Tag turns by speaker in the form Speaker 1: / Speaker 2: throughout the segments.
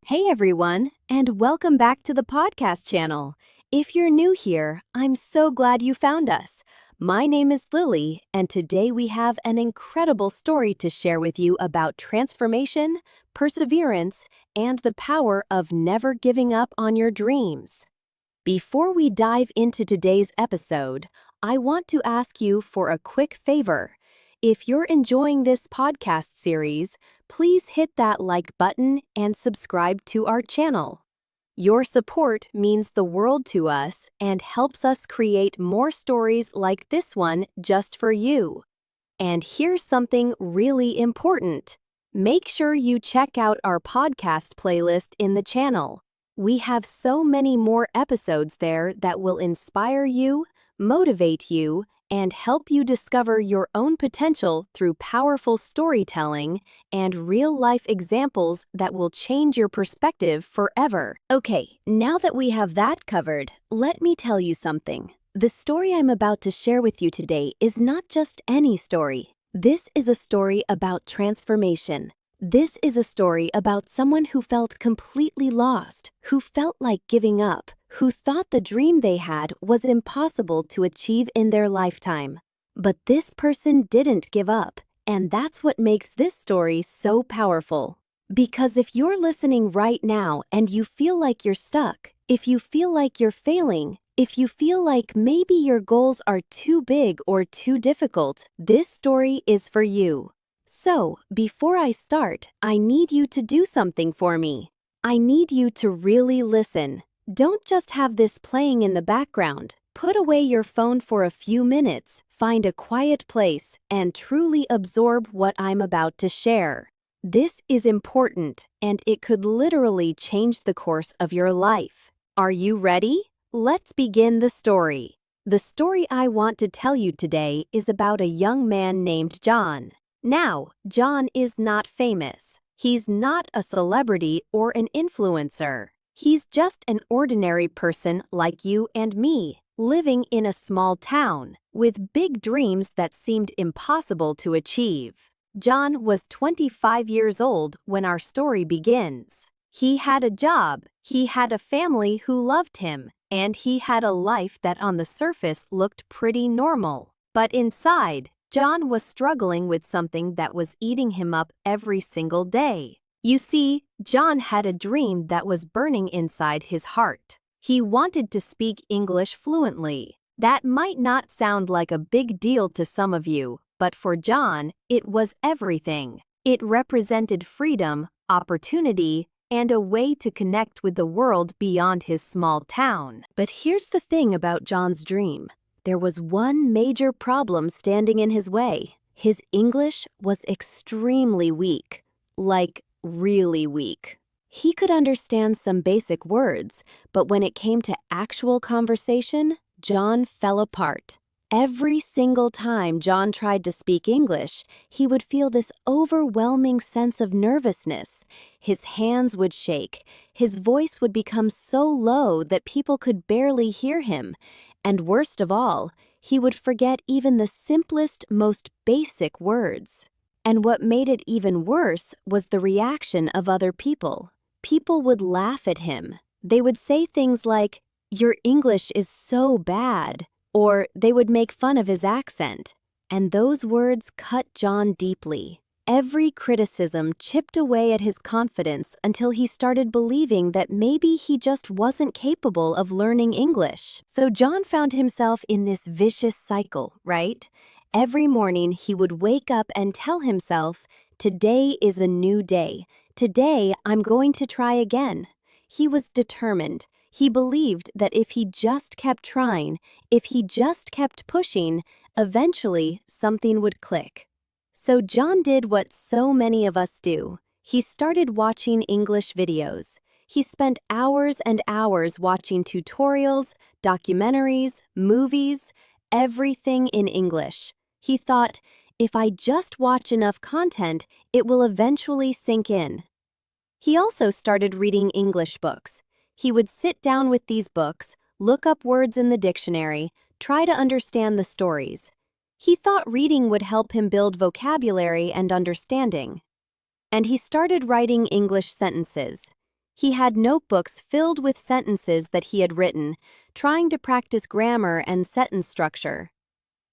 Speaker 1: Hey everyone, and welcome back to the podcast channel. If you're new here, I'm so glad you found us. My name is Lily, and today we have an incredible story to share with you about transformation, perseverance, and the power of never giving up on your dreams. Before we dive into today's episode, I want to ask you for a quick favor. If you're enjoying this podcast series, please hit that like button and subscribe to our channel. Your support means the world to us and helps us create more stories like this one just for you. And here's something really important. Make sure you check out our podcast playlist in the channel. We have so many more episodes there that will inspire you, motivate you, and help you discover your own potential through powerful storytelling and real-life examples that will change your perspective forever. Okay, now that we have that covered, let me tell you something. The story I'm about to share with you today is not just any story. This is a story about transformation. This is a story about someone who felt completely lost, who felt like giving up, who thought the dream they had was impossible to achieve in their lifetime. But this person didn't give up, and that's what makes this story so powerful. Because if you're listening right now and you feel like you're stuck, if you feel like you're failing, if you feel like maybe your goals are too big or too difficult, this story is for you. So, before I start, I need you to do something for me. I need you to really listen. Don't just have this playing in the background. Put away your phone for a few minutes, find a quiet place, and truly absorb what I'm about to share. This is important, and it could literally change the course of your life. Are you ready? Let's begin the story. The story I want to tell you today is about a young man named John. Now, John is not famous. He's not a celebrity or an influencer. He's just an ordinary person like you and me, living in a small town, with big dreams that seemed impossible to achieve. John was 25 years old when our story begins. He had a job, he had a family who loved him, and he had a life that on the surface looked pretty normal. But inside, John was struggling with something that was eating him up every single day. You see, John had a dream that was burning inside his heart. He wanted to speak English fluently. That might not sound like a big deal to some of you, but for John, it was everything. It represented freedom, opportunity, and a way to connect with the world beyond his small town. But here's the thing about John's dream. There was one major problem standing in his way. His English was extremely weak, like really weak. He could understand some basic words, but when it came to actual conversation, John fell apart. Every single time John tried to speak English, he would feel this overwhelming sense of nervousness. His hands would shake, his voice would become so low that people could barely hear him, and worst of all, he would forget even the simplest, most basic words. And what made it even worse was the reaction of other people. People would laugh at him. They would say things like, "Your English is so bad," or they would make fun of his accent. And those words cut John deeply. Every criticism chipped away at his confidence until he started believing that maybe he just wasn't capable of learning English. So John found himself in this vicious cycle, right? Every morning he would wake up and tell himself, "Today is a new day. Today I'm going to try again." He was determined. He believed that if he just kept trying, if he just kept pushing, eventually something would click. So John did what so many of us do. He started watching English videos. He spent hours and hours watching tutorials, documentaries, movies, everything in English. He thought, if I just watch enough content, it will eventually sink in. He also started reading English books. He would sit down with these books, look up words in the dictionary, try to understand the stories. He thought reading would help him build vocabulary and understanding. And he started writing English sentences. He had notebooks filled with sentences that he had written, trying to practice grammar and sentence structure.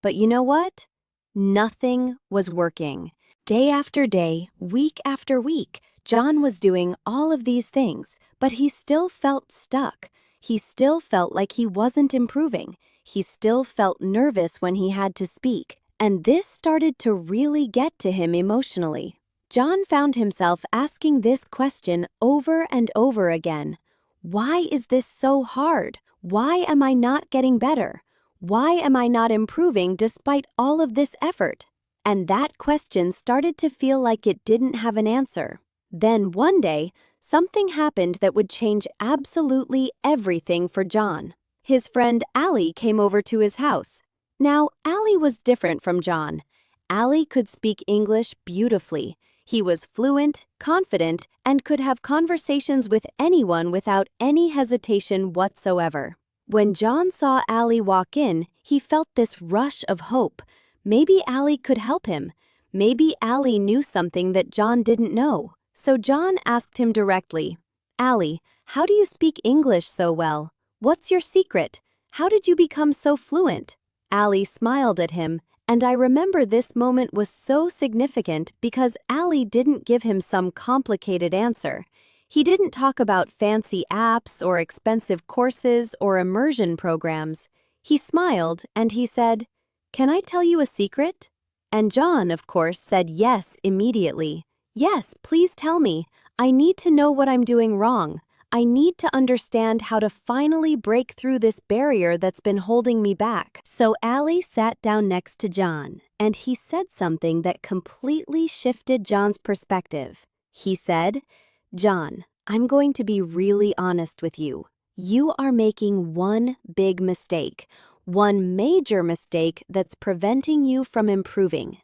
Speaker 1: But you know what? Nothing was working. Day after day, week after week, John was doing all of these things, but he still felt stuck. He still felt like he wasn't improving. He still felt nervous when he had to speak, and this started to really get to him emotionally. John found himself asking this question over and over again. Why is this so hard? Why am I not getting better? Why am I not improving despite all of this effort? And that question started to feel like it didn't have an answer. Then one day, something happened that would change absolutely everything for John. His friend Allie came over to his house. Now, Allie was different from John. Allie could speak English beautifully. He was fluent, confident, and could have conversations with anyone without any hesitation whatsoever. When John saw Allie walk in, he felt this rush of hope. Maybe Allie could help him. Maybe Allie knew something that John didn't know. So John asked him directly, "Allie, how do you speak English so well? What's your secret? How did you become so fluent?" Allie smiled at him, and I remember this moment was so significant because Allie didn't give him some complicated answer. He didn't talk about fancy apps or expensive courses or immersion programs. He smiled and he said, "Can I tell you a secret?" And John, of course, said yes immediately. "Yes, please tell me. I need to know what I'm doing wrong. I need to understand how to finally break through this barrier that's been holding me back." So Allie sat down next to John, and he said something that completely shifted John's perspective. He said, "John, I'm going to be really honest with you. You are making one big mistake, one major mistake that's preventing you from improving."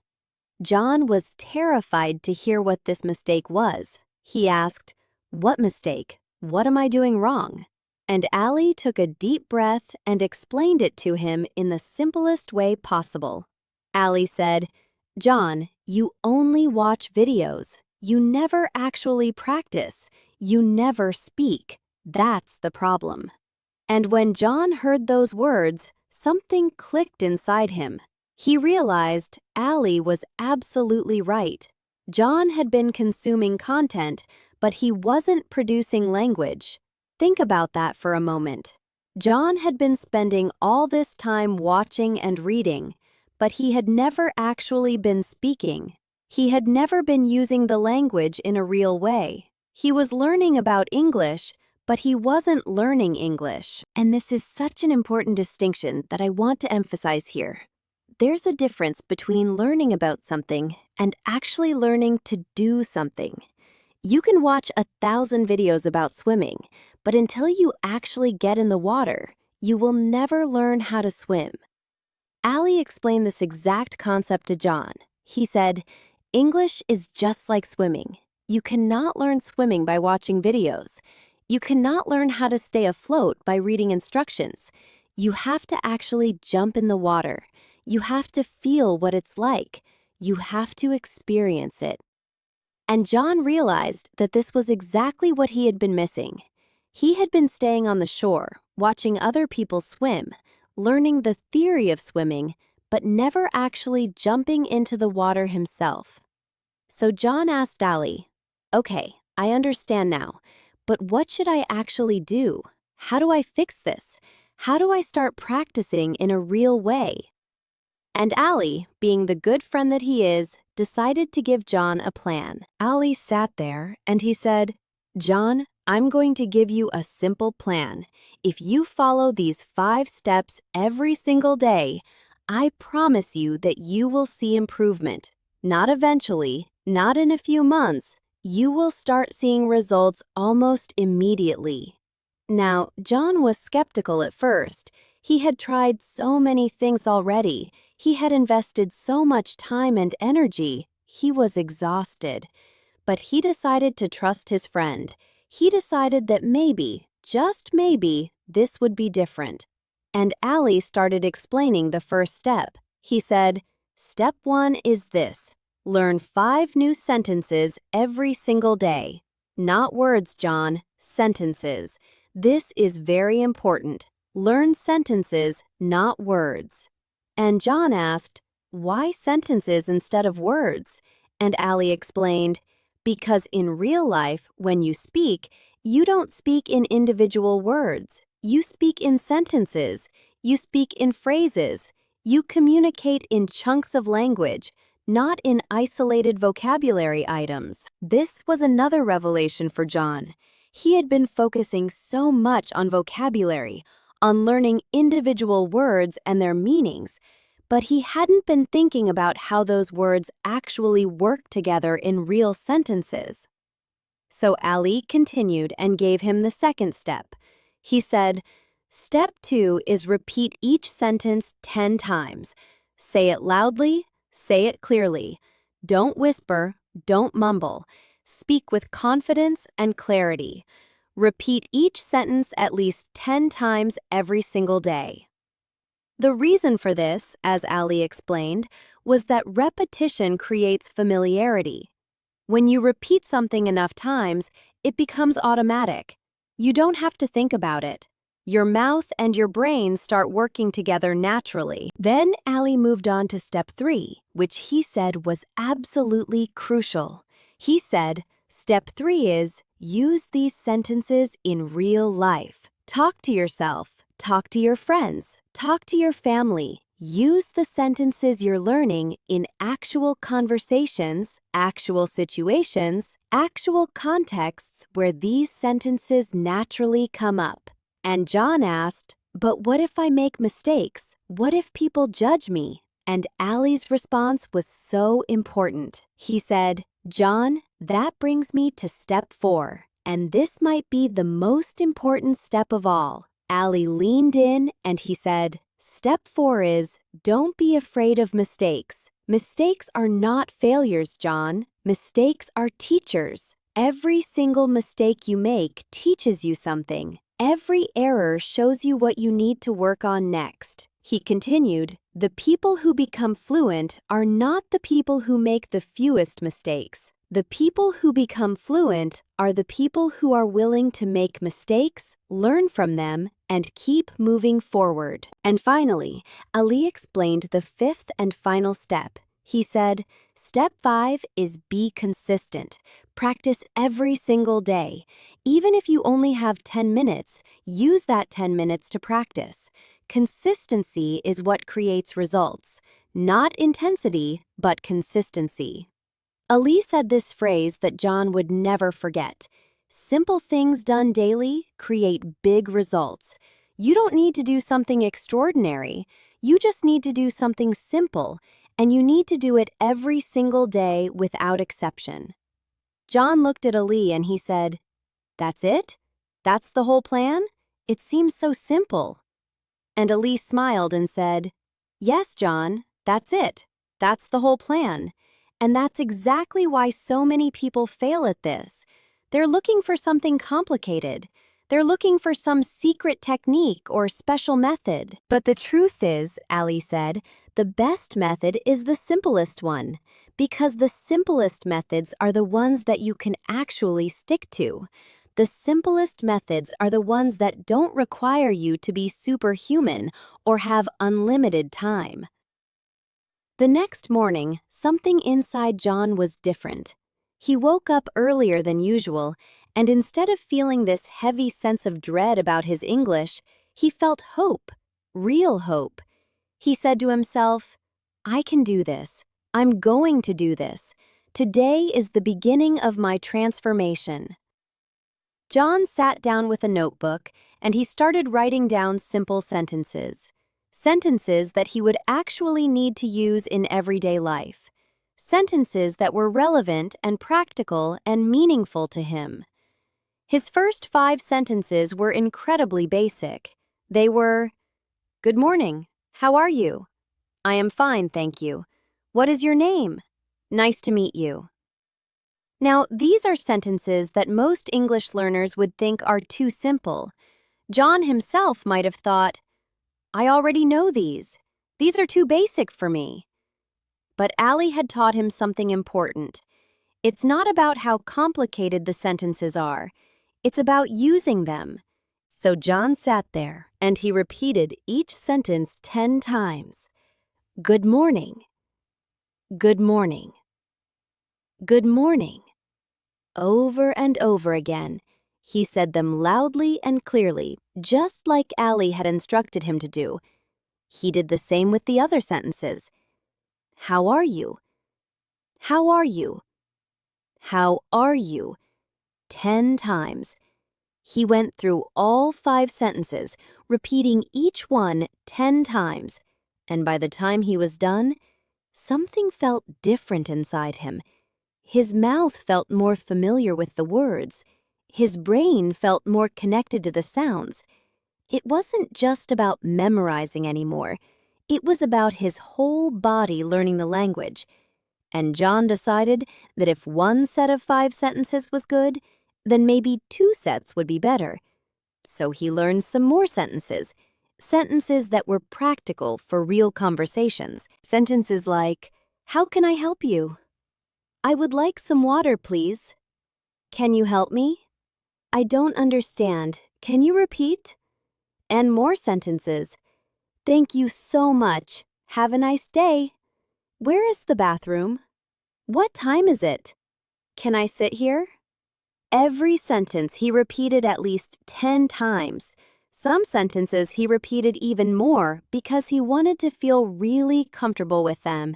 Speaker 1: John was terrified to hear what this mistake was. He asked, "What mistake? What am I doing wrong?" And Allie took a deep breath and explained it to him in the simplest way possible. Allie said, "John, you only watch videos. You never actually practice. You never speak. That's the problem." And when John heard those words, something clicked inside him. He realized Allie was absolutely right. John had been consuming content, but he wasn't producing language. Think about that for a moment. John had been spending all this time watching and reading, but he had never actually been speaking. He had never been using the language in a real way. He was learning about English, but he wasn't learning English. And this is such an important distinction that I want to emphasize here. There's a difference between learning about something and actually learning to do something. You can watch 1,000 videos about swimming, but until you actually get in the water, you will never learn how to swim. Allie explained this exact concept to John. He said, "English is just like swimming. You cannot learn swimming by watching videos. You cannot learn how to stay afloat by reading instructions. You have to actually jump in the water. You have to feel what it's like. You have to experience it." And John realized that this was exactly what he had been missing. He had been staying on the shore, watching other people swim, learning the theory of swimming, but never actually jumping into the water himself. So John asked Allie, "Okay, I understand now, but what should I actually do? How do I fix this? How do I start practicing in a real way?" And Allie, being the good friend that he is, decided to give John a plan. Allie sat there and he said, "John, I'm going to give you a simple plan. If you follow these 5 steps every single day, I promise you that you will see improvement. Not eventually, not in a few months. You will start seeing results almost immediately." Now, John was skeptical at first. He had tried so many things already. He had invested so much time and energy. He was exhausted. But he decided to trust his friend. He decided that maybe, just maybe, this would be different. And Allie started explaining the first step. He said, "Step 1 is this. Learn 5 new sentences every single day. Not words, John, sentences. This is very important. Learn sentences, not words. And John asked, why sentences instead of words? And Ali explained, because in real life, when you speak, you don't speak in individual words. You speak in sentences. You speak in phrases. You communicate in chunks of language, not in isolated vocabulary items. This was another revelation for John. He had been focusing so much on vocabulary, on learning individual words and their meanings, but he hadn't been thinking about how those words actually work together in real sentences. So Ali continued and gave him the second step. He said, Step 2 is repeat each sentence 10 times. Say it loudly, say it clearly. Don't whisper, don't mumble. Speak with confidence and clarity. Repeat each sentence at least 10 times every single day. The reason for this, as Ali explained, was that repetition creates familiarity. When you repeat something enough times, it becomes automatic. You don't have to think about it. Your mouth and your brain start working together naturally. Then Ali moved on to step 3, which he said was absolutely crucial. He said, Step 3 is, use these sentences in real life. Talk to yourself, talk to your friends, talk to your family. Use the sentences you're learning in actual conversations, actual situations, actual contexts where these sentences naturally come up. And John asked, but what if I make mistakes? What if people judge me? And Ali's response was so important. He said, John, that brings me to step 4, and this might be the most important step of all. Ali leaned in and he said, Step 4 is, don't be afraid of mistakes. Mistakes are not failures, John. Mistakes are teachers. Every single mistake you make teaches you something. Every error shows you what you need to work on next. He continued, the people who become fluent are not the people who make the fewest mistakes. The people who become fluent are the people who are willing to make mistakes, learn from them, and keep moving forward. And finally, Ali explained the 5th and final step. He said, Step 5 is be consistent. Practice every single day. Even if you only have 10 minutes, use that 10 minutes to practice. Consistency is what creates results. Not intensity, but consistency. Ali said this phrase that John would never forget. Simple things done daily create big results. You don't need to do something extraordinary. You just need to do something simple, and you need to do it every single day without exception. John looked at Ali and he said, That's it? That's the whole plan? It seems so simple. And Ali smiled and said, Yes, John, that's it. That's the whole plan. And that's exactly why so many people fail at this. They're looking for something complicated. They're looking for some secret technique or special method. But the truth is, Ali said, the best method is the simplest one, because the simplest methods are the ones that you can actually stick to. The simplest methods are the ones that don't require you to be superhuman or have unlimited time. The next morning, something inside John was different. He woke up earlier than usual, and instead of feeling this heavy sense of dread about his English, he felt hope, real hope. He said to himself, I can do this. I'm going to do this. Today is the beginning of my transformation. John sat down with a notebook, and he started writing down simple sentences. Sentences that he would actually need to use in everyday life. Sentences that were relevant and practical and meaningful to him. His first 5 sentences were incredibly basic. They were, Good morning. How are you? I am fine, thank you. What is your name? Nice to meet you. Now, these are sentences that most English learners would think are too simple. John himself might have thought, I already know these. These are too basic for me. But Ali had taught him something important. It's not about how complicated the sentences are. It's about using them. So John sat there and he repeated each sentence 10 times. Good morning. Good morning. Good morning. Over and over again. He said them loudly and clearly, just like Allie had instructed him to do. He did the same with the other sentences. How are you? How are you? How are you? 10 times. He went through all 5 sentences, repeating each one 10 times, and by the time he was done, something felt different inside him. His mouth felt more familiar with the words. His brain felt more connected to the sounds. It wasn't just about memorizing anymore. It was about his whole body learning the language. And John decided that if one set of 5 sentences was good, then maybe 2 sets would be better. So he learned some more sentences that were practical for real conversations. Sentences like, how can I help you? I would like some water, please. Can you help me? I don't understand. Can you repeat? And more sentences. Thank you so much. Have a nice day. Where is the bathroom? What time is it? Can I sit here? Every sentence he repeated at least 10 times. Some sentences he repeated even more because he wanted to feel really comfortable with them.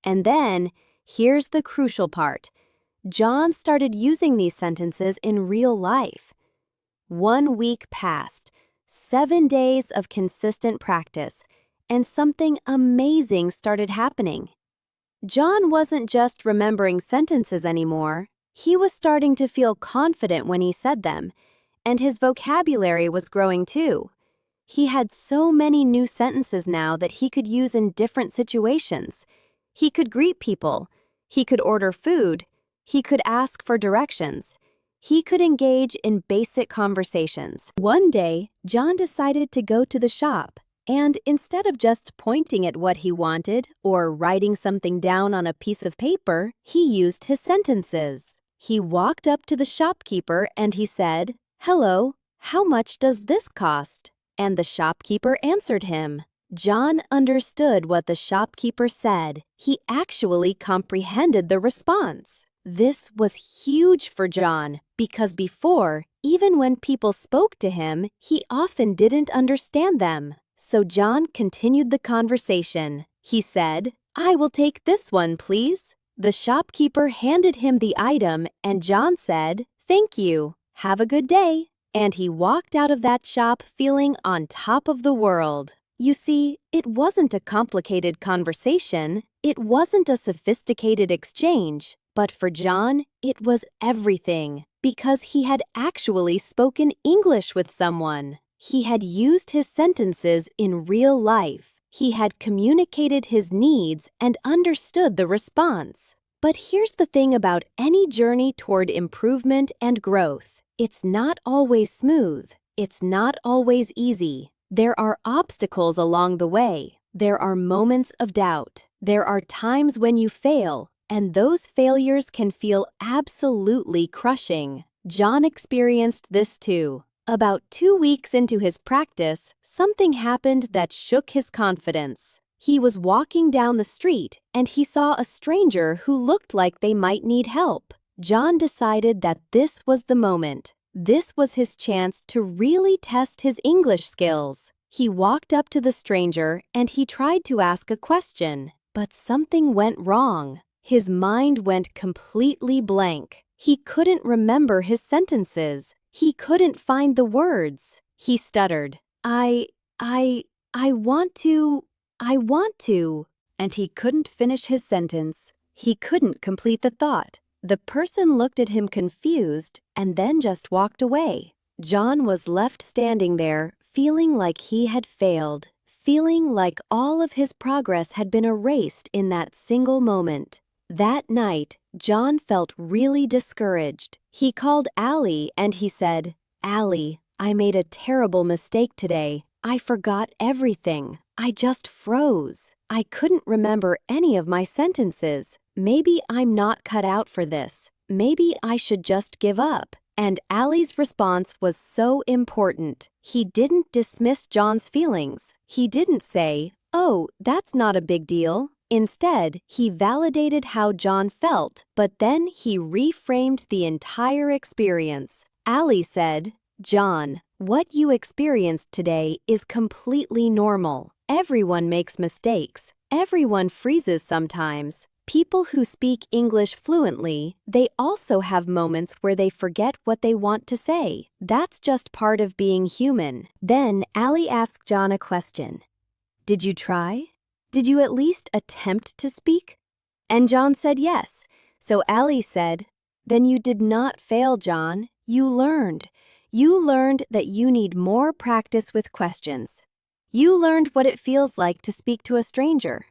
Speaker 1: And then, here's the crucial part. John started using these sentences in real life. 1 week passed, 7 days of consistent practice, and something amazing started happening. John wasn't just remembering sentences anymore. He was starting to feel confident when he said them, and his vocabulary was growing too. He had so many new sentences now that he could use in different situations. He could greet people. He could order food. He could ask for directions. He could engage in basic conversations. One day, John decided to go to the shop, and instead of just pointing at what he wanted or writing something down on a piece of paper, he used his sentences. He walked up to the shopkeeper and he said, "Hello, how much does this cost?" And the shopkeeper answered him. John understood what the shopkeeper said. He actually comprehended the response. This was huge for John because before, even when people spoke to him, he often didn't understand them. So John continued the conversation. He said, "I will take this one, please." The shopkeeper handed him the item and John said, "Thank you. Have a good day." And he walked out of that shop feeling on top of the world. You see, it wasn't a complicated conversation. It wasn't a sophisticated exchange. But for John, it was everything because he had actually spoken English with someone. He had used his sentences in real life. He had communicated his needs and understood the response. But here's the thing about any journey toward improvement and growth. It's not always smooth. It's not always easy. There are obstacles along the way. There are moments of doubt. There are times when you fail, and those failures can feel absolutely crushing. John experienced this too. About 2 weeks into his practice, something happened that shook his confidence. He was walking down the street and he saw a stranger who looked like they might need help. John decided that this was the moment. This was his chance to really test his English skills. He walked up to the stranger and he tried to ask a question, but something went wrong. His mind went completely blank. He couldn't remember his sentences. He couldn't find the words. He stuttered, I want to, and he couldn't finish his sentence. He couldn't complete the thought. The person looked at him confused and then just walked away. John was left standing there, feeling like he had failed, feeling like all of his progress had been erased in that single moment. That night, John felt really discouraged. He called Allie and he said, "Allie, I made a terrible mistake today. I forgot everything. I just froze." I couldn't remember any of my sentences. Maybe I'm not cut out for this. Maybe I should just give up. And Ali's response was so important. He didn't dismiss John's feelings. He didn't say, "Oh, that's not a big deal." Instead, he validated how John felt, but then he reframed the entire experience. Ali said, "John, what you experienced today is completely normal. Everyone makes mistakes. Everyone freezes sometimes. People who speak English fluently, they also have moments where they forget what they want to say. That's just part of being human." Then Ali asked John a question. "Did you try? Did you at least attempt to speak?" And John said yes. So Ali said, "Then you did not fail, John. You learned. You learned that you need more practice with questions. You learned what it feels like to speak to a stranger.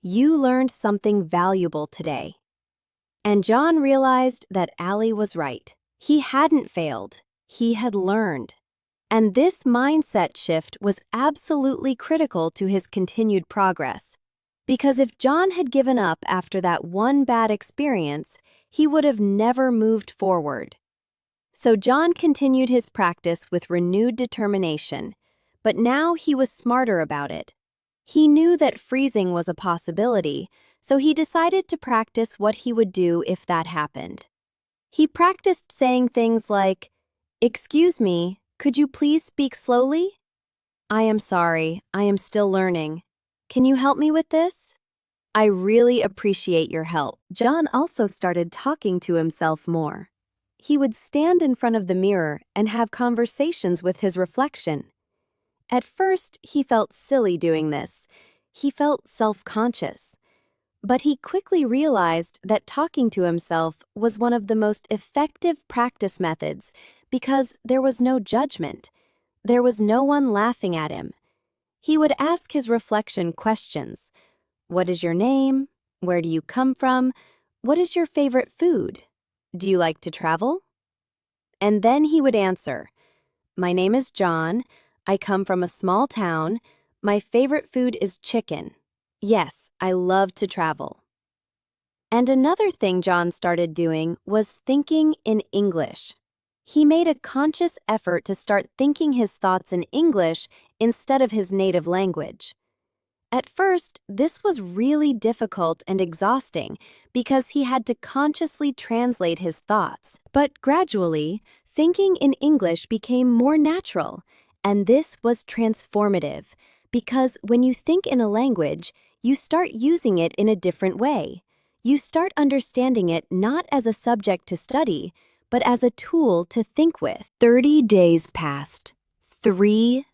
Speaker 1: You learned something valuable today." And John realized that Ali was right. He hadn't failed. He had learned. And this mindset shift was absolutely critical to his continued progress. Because if John had given up after that one bad experience, he would have never moved forward. So John continued his practice with renewed determination, but now he was smarter about it. He knew that freezing was a possibility, so he decided to practice what he would do if that happened. He practiced saying things like, "Excuse me, could you please speak slowly? I am sorry, I am still learning. Can you help me with this? I really appreciate your help." John also started talking to himself more. He would stand in front of the mirror and have conversations with his reflection. At first, he felt silly doing this. He felt self-conscious. But he quickly realized that talking to himself was one of the most effective practice methods because there was no judgment. There was no one laughing at him. He would ask his reflection questions. What is your name? Where do you come from? What is your favorite food? Do you like to travel? And then he would answer, "My name is John. I come from a small town. My favorite food is chicken. Yes, I love to travel." And another thing John started doing was thinking in English. He made a conscious effort to start thinking his thoughts in English instead of his native language. At first, this was really difficult and exhausting because he had to consciously translate his thoughts. But gradually, thinking in English became more natural. And this was transformative, because when you think in a language, you start using it in a different way. You start understanding it not as a subject to study, but as a tool to think with. 30 days passed. 30.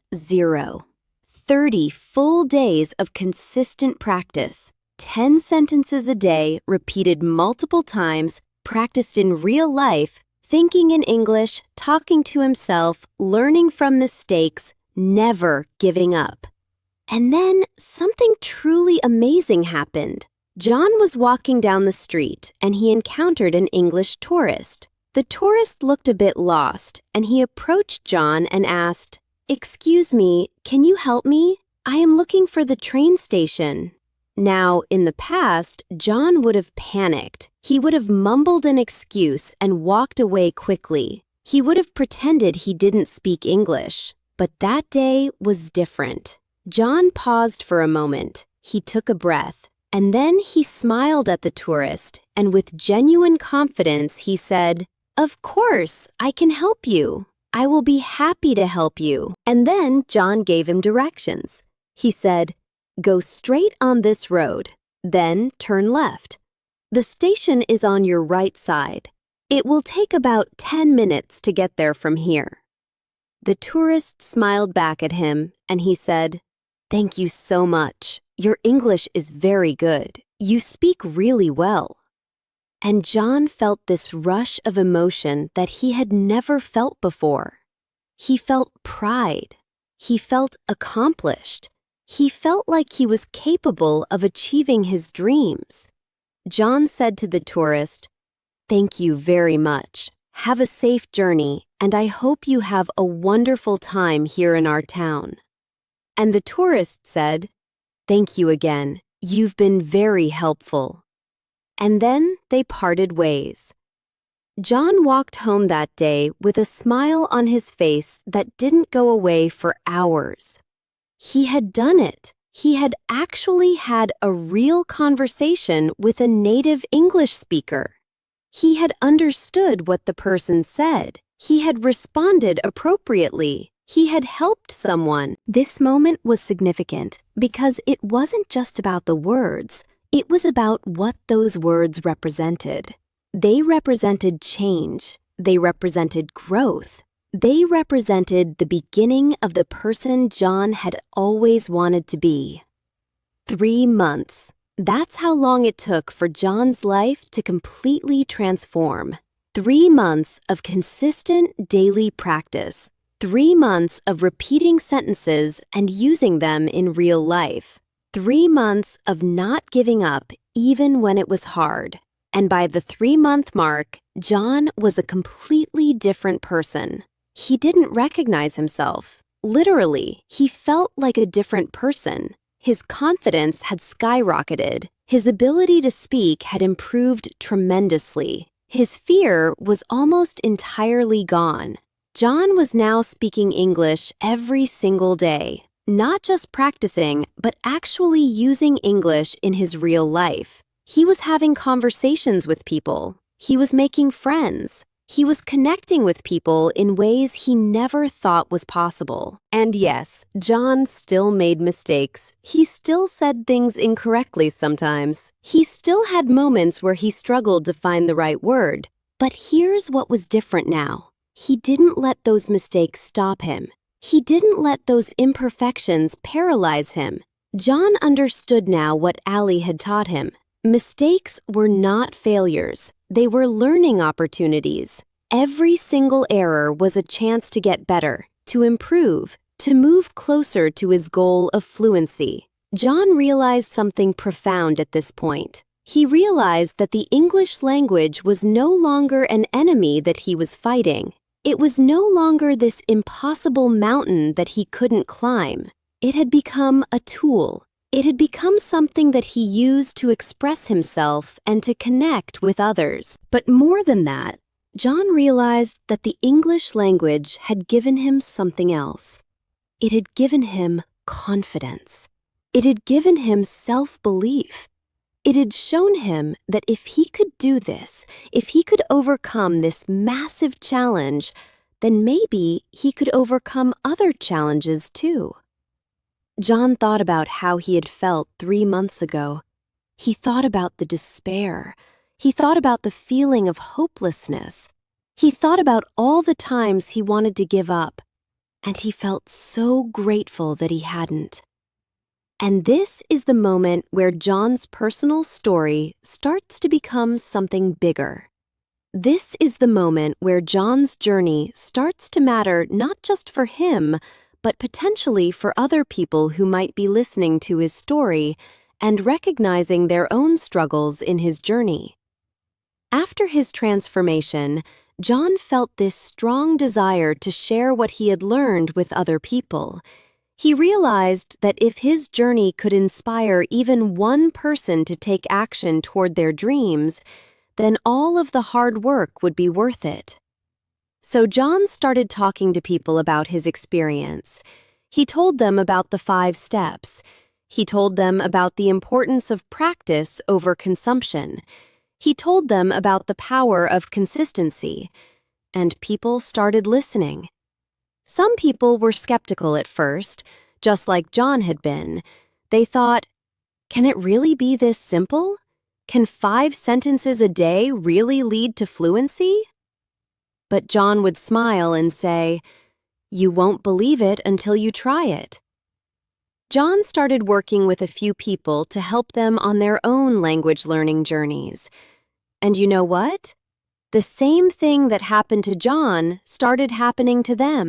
Speaker 1: 30 full days of consistent practice. 10 sentences a day, repeated multiple times, practiced in real life, thinking in English, talking to himself, learning from mistakes, never giving up. And then something truly amazing happened. John was walking down the street and he encountered an English tourist. The tourist looked a bit lost and he approached John and asked, "Excuse me, can you help me? I am looking for the train station." Now, in the past, John would have panicked. He would have mumbled an excuse and walked away quickly. He would have pretended he didn't speak English. But that day was different. John paused for a moment. He took a breath. And then he smiled at the tourist, and with genuine confidence, he said, "Of course, I can help you. I will be happy to help you." And then John gave him directions. He said, "Go straight on this road, then turn left. The station is on your right side. It will take about 10 minutes to get there from here." The tourist smiled back at him, and he said, "Thank you so much. Your English is very good. You speak really well." And John felt this rush of emotion that he had never felt before. He felt pride. He felt accomplished. He felt like he was capable of achieving his dreams. John said to the tourist, "Thank you very much. Have a safe journey, and I hope you have a wonderful time here in our town." And the tourist said, Thank you again. You've been very helpful." And then they parted ways. John walked home that day with a smile on his face that didn't go away for hours. He had done it. He had actually had a real conversation with a native English speaker. He had understood what the person said. He had responded appropriately. He had helped someone. This moment was significant because it wasn't just about the words. It was about what those words represented. They represented change. They represented growth. They represented the beginning of the person John had always wanted to be. 3 months. That's how long it took for John's life to completely transform. 3 months of consistent daily practice. 3 months of repeating sentences and using them in real life. 3 months of not giving up even when it was hard. And by the 3-month mark, John was a completely different person. He didn't recognize himself. Literally, he felt like a different person. His confidence had skyrocketed. His ability to speak had improved tremendously. His fear was almost entirely gone. John was now speaking English every single day, not just practicing, but actually using English in his real life. He was having conversations with people. He was making friends. He was connecting with people in ways he never thought was possible. And yes, John still made mistakes. He still said things incorrectly sometimes. He still had moments where he struggled to find the right word. But here's what was different now. He didn't let those mistakes stop him. He didn't let those imperfections paralyze him. John understood now what Allie had taught him. Mistakes were not failures. They were learning opportunities. Every single error was a chance to get better, to improve, to move closer to his goal of fluency. John realized something profound at this point. He realized that the English language was no longer an enemy that he was fighting. It was no longer this impossible mountain that he couldn't climb. It had become a tool. It had become something that he used to express himself and to connect with others. But more than that, John realized that the English language had given him something else. It had given him confidence. It had given him self-belief. It had shown him that if he could do this, if he could overcome this massive challenge, then maybe he could overcome other challenges too. John thought about how he had felt 3 months ago. He thought about the despair. He thought about the feeling of hopelessness. He thought about all the times he wanted to give up, and he felt so grateful that he hadn't. And this is the moment where John's personal story starts to become something bigger. This is the moment where John's journey starts to matter not just for him, but potentially for other people who might be listening to his story and recognizing their own struggles in his journey. After his transformation, John felt this strong desire to share what he had learned with other people. He realized that if his journey could inspire even one person to take action toward their dreams, then all of the hard work would be worth it. So John started talking to people about his experience. He told them about the 5 steps. He told them about the importance of practice over consumption. He told them about the power of consistency. And people started listening. Some people were skeptical at first, just like John had been. They thought, can it really be this simple? Can 5 sentences a day really lead to fluency? But John would smile and say, "You won't believe it until you try it." John started working with a few people to help them on their own language learning journeys. And you know what? The same thing that happened to John started happening to them.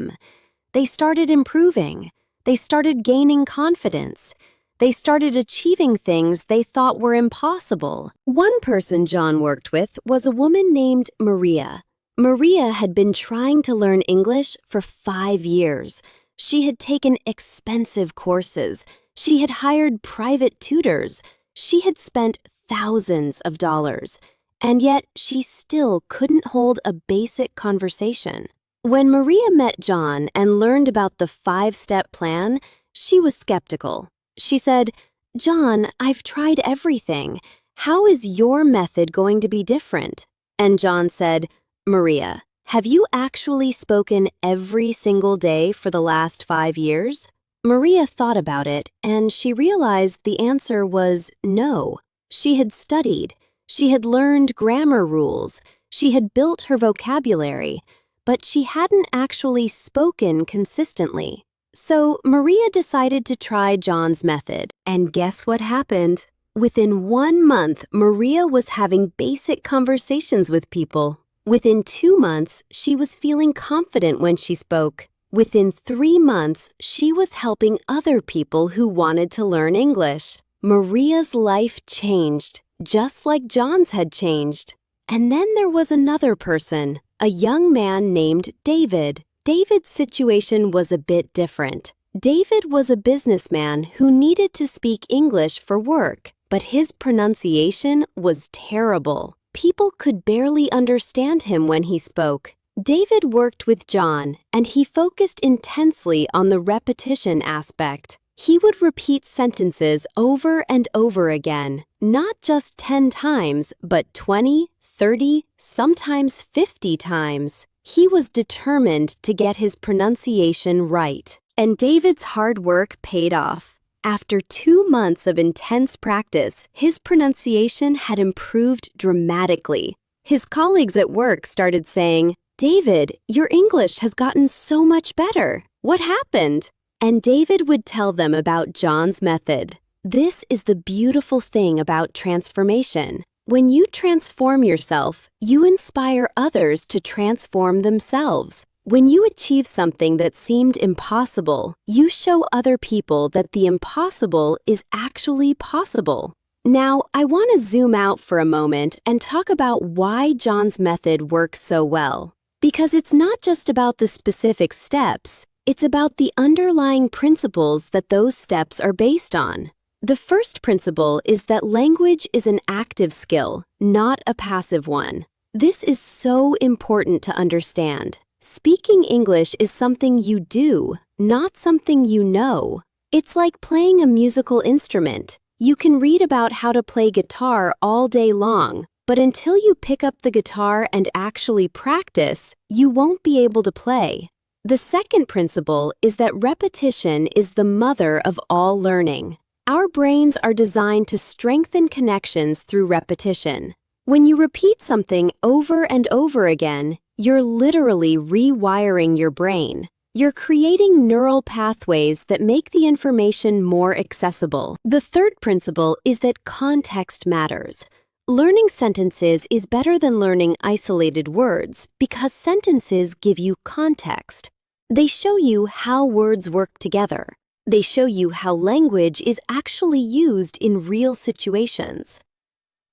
Speaker 1: They started improving. They started gaining confidence. They started achieving things they thought were impossible. One person John worked with was a woman named Maria. Maria had been trying to learn English for 5 years. She had taken expensive courses. She had hired private tutors. She had spent thousands of dollars. And yet, she still couldn't hold a basic conversation. When Maria met John and learned about the 5-step plan, she was skeptical. She said, "John, I've tried everything. How is your method going to be different?" And John said, "Maria, have you actually spoken every single day for the last 5 years?" Maria thought about it, and she realized the answer was no. She had studied. She had learned grammar rules. She had built her vocabulary, but she hadn't actually spoken consistently. So Maria decided to try John's method. And guess what happened? Within 1 month, Maria was having basic conversations with people. Within 2 months, she was feeling confident when she spoke. Within 3 months, she was helping other people who wanted to learn English. Maria's life changed, just like John's had changed. And then there was another person, a young man named David. David's situation was a bit different. David was a businessman who needed to speak English for work, but his pronunciation was terrible. People could barely understand him when he spoke. David worked with John, and he focused intensely on the repetition aspect. He would repeat sentences over and over again, not just 10 times, but 20, 30, sometimes 50 times. He was determined to get his pronunciation right. And David's hard work paid off. After 2 months of intense practice, his pronunciation had improved dramatically. His colleagues at work started saying, "David, your English has gotten so much better. What happened?" And David would tell them about John's method. This is the beautiful thing about transformation. When you transform yourself, you inspire others to transform themselves. When you achieve something that seemed impossible, you show other people that the impossible is actually possible. Now, I want to zoom out for a moment and talk about why John's method works so well. Because it's not just about the specific steps, it's about the underlying principles that those steps are based on. The first principle is that language is an active skill, not a passive one. This is so important to understand. Speaking English is something you do, not something you know. It's like playing a musical instrument. You can read about how to play guitar all day long, but until you pick up the guitar and actually practice, you won't be able to play. The second principle is that repetition is the mother of all learning. Our brains are designed to strengthen connections through repetition. When you repeat something over and over again, you're literally rewiring your brain. You're creating neural pathways that make the information more accessible. The third principle is that context matters. Learning sentences is better than learning isolated words because sentences give you context. They show you how words work together. They show you how language is actually used in real situations.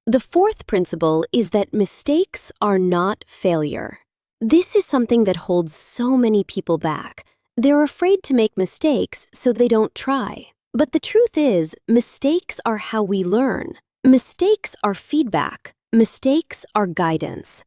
Speaker 1: The fourth principle is that mistakes are not failure. This is something that holds so many people back. They're afraid to make mistakes, so they don't try. But the truth is, mistakes are how we learn. Mistakes are feedback. Mistakes are guidance.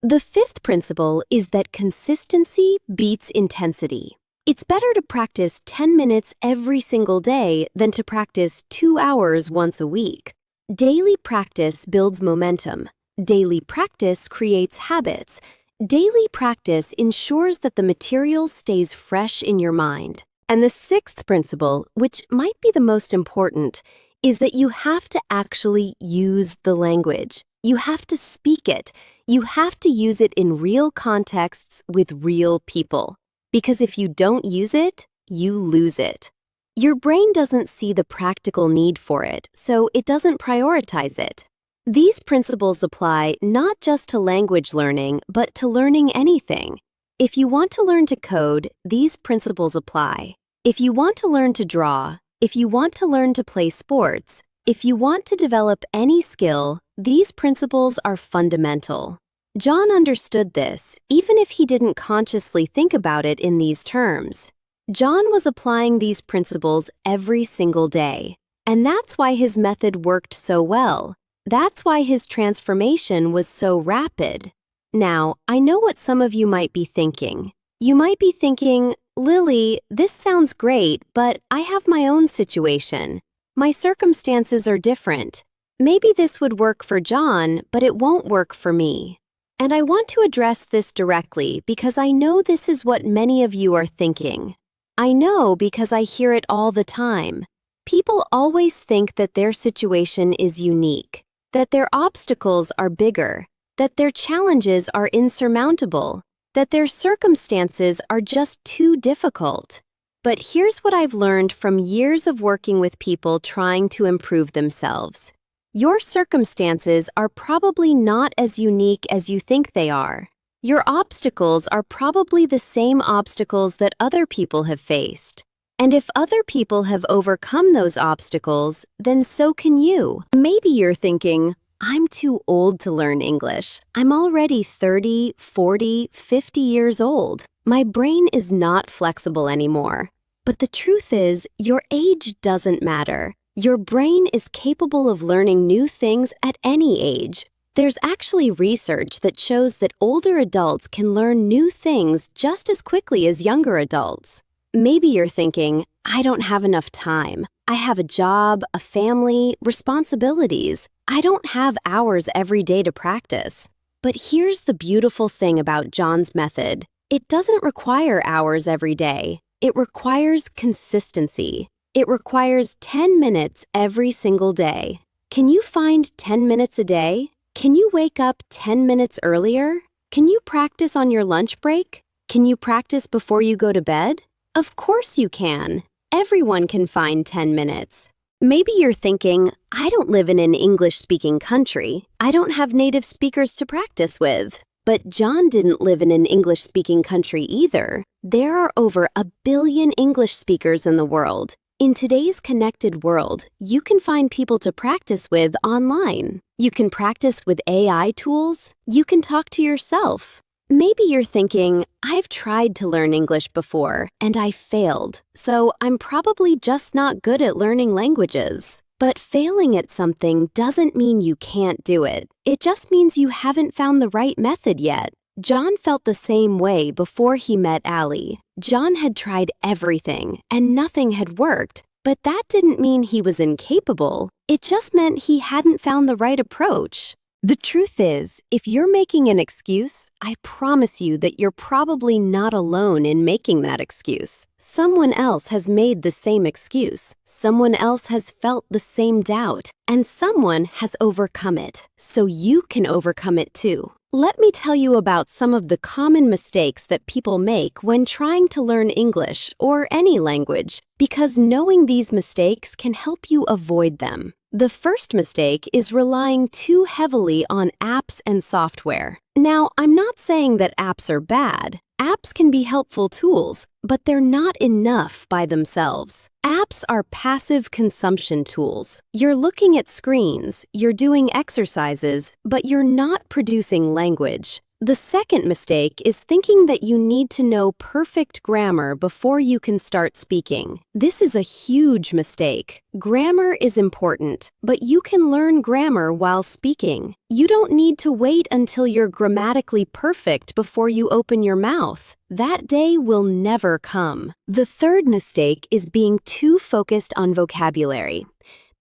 Speaker 1: The fifth principle is that consistency beats intensity. It's better to practice 10 minutes every single day than to practice 2 hours once a week. Daily practice builds momentum. Daily practice creates habits. Daily practice ensures that the material stays fresh in your mind. And the sixth principle, which might be the most important, is that you have to actually use the language. You have to speak it. You have to use it in real contexts with real people. Because if you don't use it, you lose it. Your brain doesn't see the practical need for it, so it doesn't prioritize it. These principles apply not just to language learning, but to learning anything. If you want to learn to code, these principles apply. If you want to learn to draw, if you want to learn to play sports, if you want to develop any skill, these principles are fundamental. John understood this, even if he didn't consciously think about it in these terms. John was applying these principles every single day, and that's why his method worked so well. That's why his transformation was so rapid. Now, I know what some of you might be thinking. You might be thinking, Lily, this sounds great, but I have my own situation. My circumstances are different. Maybe this would work for John, but it won't work for me. And I want to address this directly because I know this is what many of you are thinking. I know because I hear it all the time. People always think that their situation is unique, that their obstacles are bigger, that their challenges are insurmountable, that their circumstances are just too difficult. But here's what I've learned from years of working with people trying to improve themselves. Your circumstances are probably not as unique as you think they are. Your obstacles are probably the same obstacles that other people have faced. And if other people have overcome those obstacles, then so can you. Maybe you're thinking, I'm too old to learn English. I'm already 30, 40, 50 years old. My brain is not flexible anymore. But the truth is, your age doesn't matter. Your brain is capable of learning new things at any age. There's actually research that shows that older adults can learn new things just as quickly as younger adults. Maybe you're thinking, I don't have enough time. I have a job, a family, responsibilities. I don't have hours every day to practice. But here's the beautiful thing about John's method. It doesn't require hours every day. It requires consistency. It requires 10 minutes every single day. Can you find 10 minutes a day? Can you wake up 10 minutes earlier? Can you practice on your lunch break? Can you practice before you go to bed? Of course you can. Everyone can find 10 minutes. Maybe you're thinking, I don't live in an English-speaking country. I don't have native speakers to practice with. But John didn't live in an English-speaking country either. There are over 1 billion English speakers in the world. In today's connected world, you can find people to practice with online. You can practice with AI tools. You can talk to yourself. Maybe you're thinking, I've tried to learn English before, and I failed, so I'm probably just not good at learning languages. But failing at something doesn't mean you can't do it. It just means you haven't found the right method yet. John felt the same way before he met Allie. John had tried everything, and nothing had worked. But that didn't mean he was incapable. It just meant he hadn't found the right approach. The truth is, if you're making an excuse, I promise you that you're probably not alone in making that excuse. Someone else has made the same excuse. Someone else has felt the same doubt. And someone has overcome it. So you can overcome it too. Let me tell you about some of the common mistakes that people make when trying to learn English or any language, because knowing these mistakes can help you avoid them. The first mistake is relying too heavily on apps and software. Now, I'm not saying that apps are bad. Apps can be helpful tools, but they're not enough by themselves. Apps are passive consumption tools. You're looking at screens, you're doing exercises, but you're not producing language. The second mistake is thinking that you need to know perfect grammar before you can start speaking. This is a huge mistake. Grammar is important, but you can learn grammar while speaking. You don't need to wait until you're grammatically perfect before you open your mouth. That day will never come. The third mistake is being too focused on vocabulary.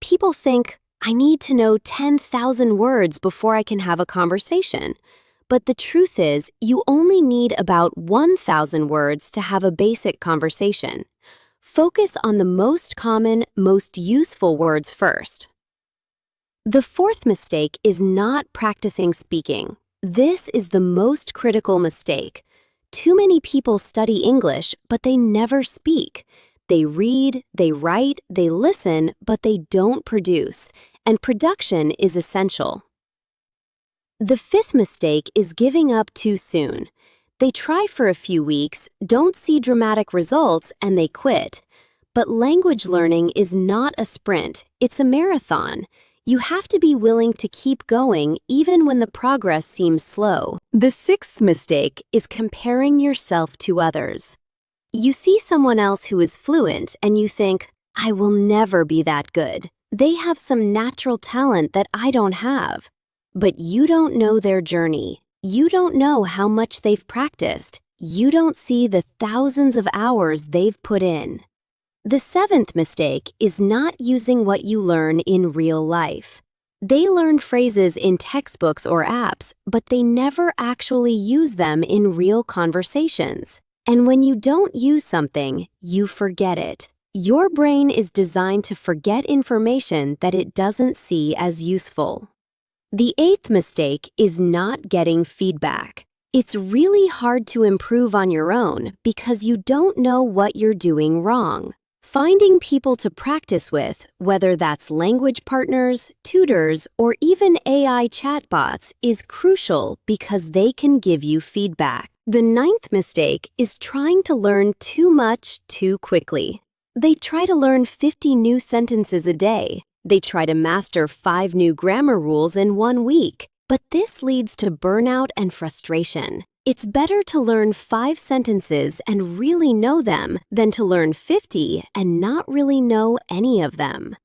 Speaker 1: People think, I need to know 10,000 words before I can have a conversation. But the truth is, you only need about 1,000 words to have a basic conversation. Focus on the most common, most useful words first. The fourth mistake is not practicing speaking. This is the most critical mistake. Too many people study English, but they never speak. They read, they write, they listen, but they don't produce. And production is essential. The fifth mistake is giving up too soon. They try for a few weeks, don't see dramatic results, and they quit. But language learning is not a sprint, it's a marathon. You have to be willing to keep going even when the progress seems slow. The sixth mistake is comparing yourself to others. You see someone else who is fluent and you think, I will never be that good. They have some natural talent that I don't have. But you don't know their journey. You don't know how much they've practiced. You don't see the thousands of hours they've put in. The seventh mistake is not using what you learn in real life. They learn phrases in textbooks or apps, but they never actually use them in real conversations. And when you don't use something, you forget it. Your brain is designed to forget information that it doesn't see as useful. The eighth mistake is not getting feedback. It's really hard to improve on your own because you don't know what you're doing wrong. Finding people to practice with, whether that's language partners, tutors, or even AI chatbots, is crucial because they can give you feedback. The ninth mistake is trying to learn too much too quickly. They try to learn 50 new sentences a day. They try to master 5 new grammar rules in 1 week. But this leads to burnout and frustration. It's better to learn 5 sentences and really know them than to learn 50 and not really know any of them.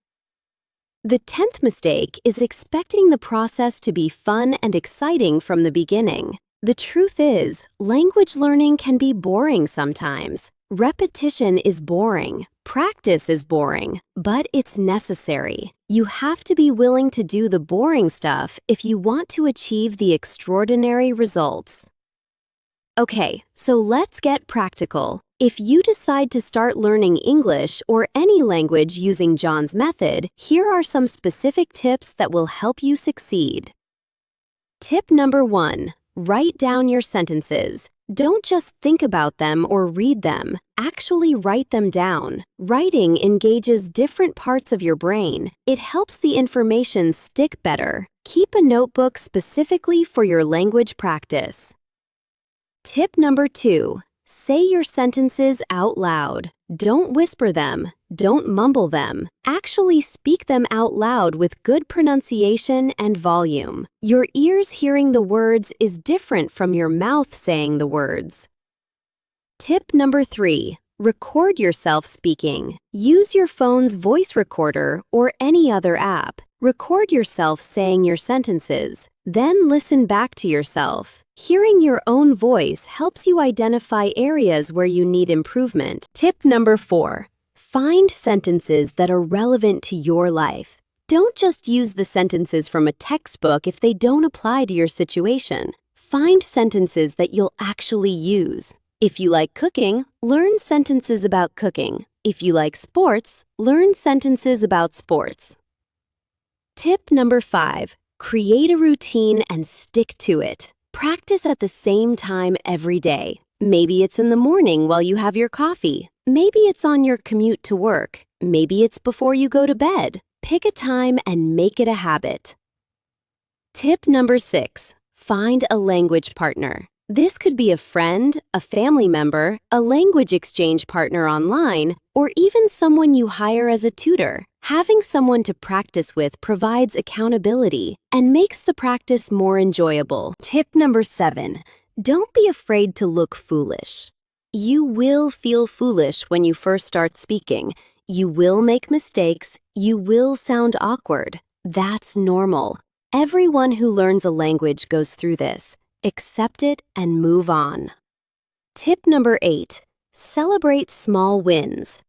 Speaker 1: The 10th mistake is expecting the process to be fun and exciting from the beginning. The truth is, language learning can be boring sometimes. Repetition is boring, practice is boring, but it's necessary. You have to be willing to do the boring stuff if you want to achieve the extraordinary results. Okay, so let's get practical. If you decide to start learning English or any language using John's method, here are some specific tips that will help you succeed. Tip number 1. Write down your sentences. Don't just think about them or read them. Actually write them down. Writing engages different parts of your brain. It helps the information stick better. Keep a notebook specifically for your language practice. Tip number 2. Say your sentences out loud. Don't whisper them. Don't mumble them. Actually speak them out loud with good pronunciation and volume. Your ears hearing the words is different from your mouth saying the words. Tip number 3. Record yourself speaking. Use your phone's voice recorder or any other app. Record yourself saying your sentences. Then listen back to yourself. Hearing your own voice helps you identify areas where you need improvement. Tip number 4. Find sentences that are relevant to your life. Don't just use the sentences from a textbook if they don't apply to your situation. Find sentences that you'll actually use. If you like cooking, learn sentences about cooking. If you like sports, learn sentences about sports. Tip number 5. Create a routine and stick to it. Practice at the same time every day. Maybe it's in the morning while you have your coffee. Maybe it's on your commute to work. Maybe it's before you go to bed. Pick a time and make it a habit. Tip number 6. Find a language partner. This could be a friend, a family member, a language exchange partner online, or even someone you hire as a tutor. Having someone to practice with provides accountability and makes the practice more enjoyable. Tip number 7. Don't be afraid to look foolish. You will feel foolish when you first start speaking. You will make mistakes. You will sound awkward. That's normal. Everyone who learns a language goes through this. Accept it and move on. Tip number 8. Celebrate small wins.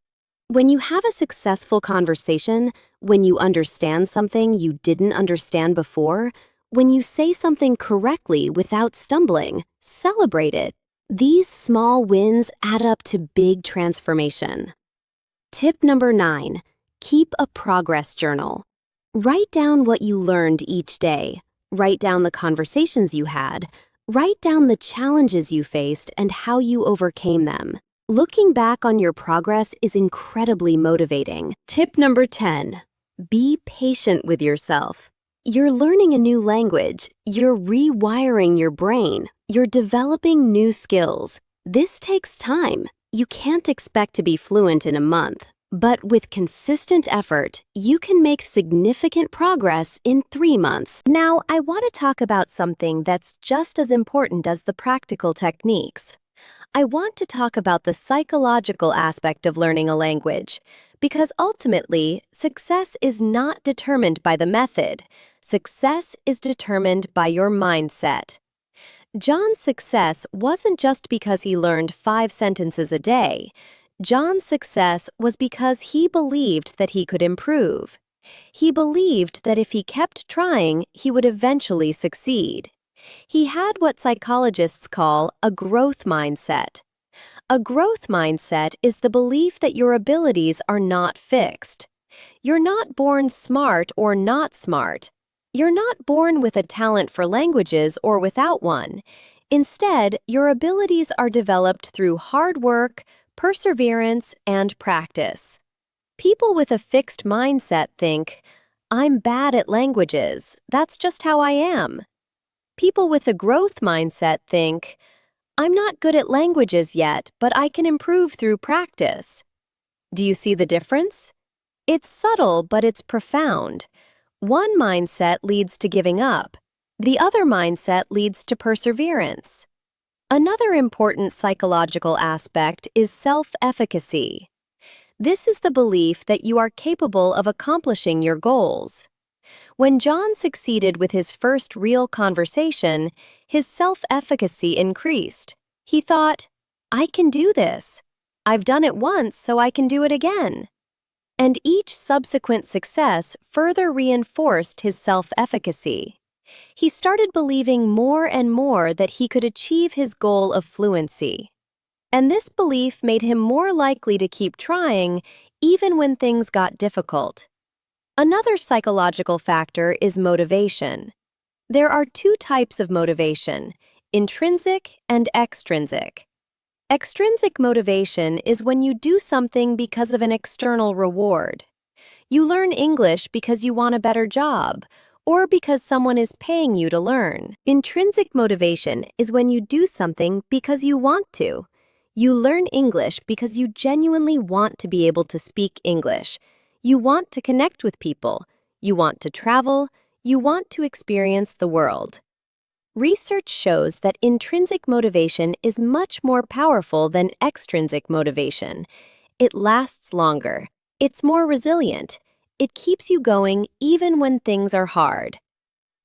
Speaker 1: When you have a successful conversation, when you understand something you didn't understand before, when you say something correctly without stumbling, celebrate it. These small wins add up to big transformation. Tip number 9. Keep a progress journal. Write down what you learned each day. Write down the conversations you had. Write down the challenges you faced and how you overcame them. Looking back on your progress is incredibly motivating. Tip number 10. Be patient with yourself. You're learning a new language. You're rewiring your brain. You're developing new skills. This takes time. You can't expect to be fluent in a month. But with consistent effort, you can make significant progress in 3 months. Now, I want to talk about something that's just as important as the practical techniques. I want to talk about the psychological aspect of learning a language, because ultimately, success is not determined by the method. Success is determined by your mindset. John's success wasn't just because he learned 5 sentences a day. John's success was because he believed that he could improve. He believed that if he kept trying, he would eventually succeed. He had what psychologists call a growth mindset. A growth mindset is the belief that your abilities are not fixed. You're not born smart or not smart. You're not born with a talent for languages or without one. Instead, your abilities are developed through hard work, perseverance, and practice. People with a fixed mindset think, "I'm bad at languages, that's just how I am." People with a growth mindset think, "I'm not good at languages yet, but I can improve through practice." Do you see the difference? It's subtle, but it's profound. One mindset leads to giving up. The other mindset leads to perseverance. Another important psychological aspect is self-efficacy. This is the belief that you are capable of accomplishing your goals. When John succeeded with his first real conversation, his self-efficacy increased. He thought, "I can do this. I've done it once, so I can do it again." And each subsequent success further reinforced his self-efficacy. He started believing more and more that he could achieve his goal of fluency. And this belief made him more likely to keep trying, even when things got difficult. Another psychological factor is motivation. There are 2 types of motivation: intrinsic and extrinsic. Extrinsic motivation is when you do something because of an external reward. You learn English because you want a better job, or because someone is paying you to learn. Intrinsic motivation is when you do something because you want to. You learn English because you genuinely want to be able to speak English. You want to connect with people. You want to travel. You want to experience the world. Research shows that intrinsic motivation is much more powerful than extrinsic motivation. It lasts longer. It's more resilient. It keeps you going even when things are hard.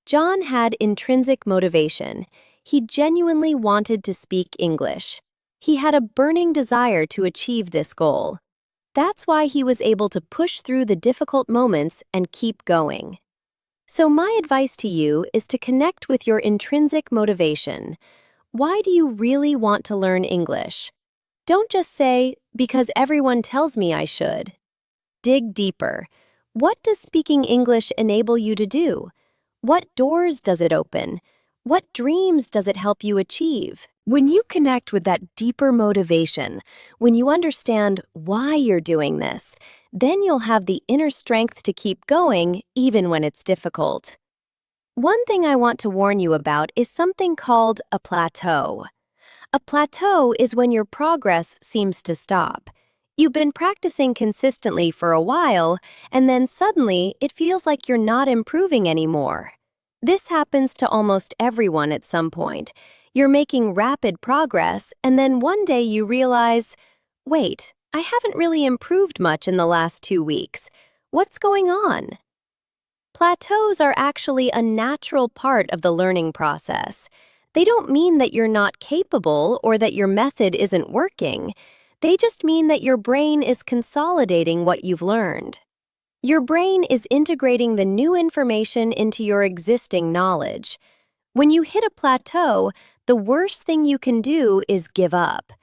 Speaker 1: John had intrinsic motivation. He genuinely wanted to speak English. He had a burning desire to achieve this goal. That's why he was able to push through the difficult moments and keep going. So my advice to you is to connect with your intrinsic motivation. Why do you really want to learn English? Don't just say, "because everyone tells me I should." Dig deeper. What does speaking English enable you to do? What doors does it open? What dreams does it help you achieve? When you connect with that deeper motivation, when you understand why you're doing this, then you'll have the inner strength to keep going even when it's difficult. One thing I want to warn you about is something called a plateau. A plateau is when your progress seems to stop. You've been practicing consistently for a while, and then suddenly it feels like you're not improving anymore. This happens to almost everyone at some point. You're making rapid progress, and then one day you realize, "Wait, I haven't really improved much in the last 2 weeks. What's going on?" Plateaus are actually a natural part of the learning process. They don't mean that you're not capable or that your method isn't working. They just mean that your brain is consolidating what you've learned. Your brain is integrating the new information into your existing knowledge. When you hit a plateau, the worst thing you can do is give up.